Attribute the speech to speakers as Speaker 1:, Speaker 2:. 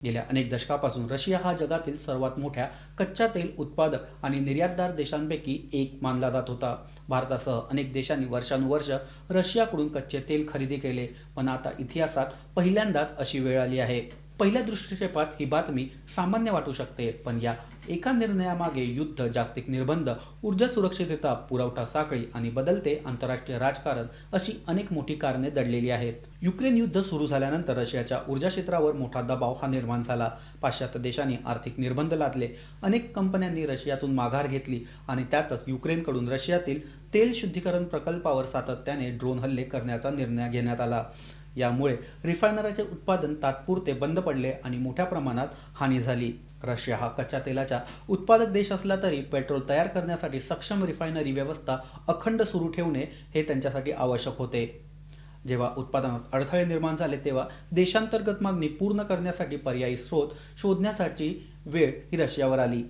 Speaker 1: गेल्या अनेक दशकापासून रशिया हा जगातील सर्वात मोठ्या कच्च्या तेल उत्पादक आणि निर्यातदार देशांपैकी एक मानला जात होता. भारतासह अनेक देशांनी वर्षानुवर्ष रशियाकडून कच्चे तेल खरेदी केले, पण आता इतिहासात पहिल्यांदाच अशी वेळ आली आहे. पहिल्या दृष्टिक्षेपात ही बातमी सामान्य वाटू शकते, पण या एका निर्णयामागे युद्ध, जागतिक निर्बंध, ऊर्जा सुरक्षितता, पुरवठा साखळी आणि बदलते आंतरराष्ट्रीय राजकारण अशी अनेक मोठी कारणे दडलेली आहेत. युक्रेन युद्ध सुरू झाल्यानंतर रशियाच्या ऊर्जा क्षेत्रावर मोठा दबाव हा निर्माण झाला. पाश्चात्य देशांनी आर्थिक निर्बंध लादले, अनेक कंपन्यांनी रशियातून माघार घेतली आणि त्यातच युक्रेनकडून रशियातील तेल शुद्धीकरण प्रकल्पावर सातत्याने ड्रोन हल्ले करण्याचा निर्णय घेण्यात आला. यामुळे रिफायनरीचे उत्पादन तात्पुरते बंद पडले आणि मोठ्या प्रमाणात हानी झाली. रशिया हा कच्च्या तेलाचा उत्पादक देश असला तरी पेट्रोल तयार करण्यासाठी सक्षम रिफायनरी व्यवस्था अखंड सुरू ठेवणे हे त्यांच्यासाठी आवश्यक होते. जेव्हा उत्पादनात अडथळे निर्माण झाले तेव्हा देशांतर्गत मागणी पूर्ण करण्यासाठी पर्यायी स्रोत शोधण्यासाठी वेळ ही रशियावर आली.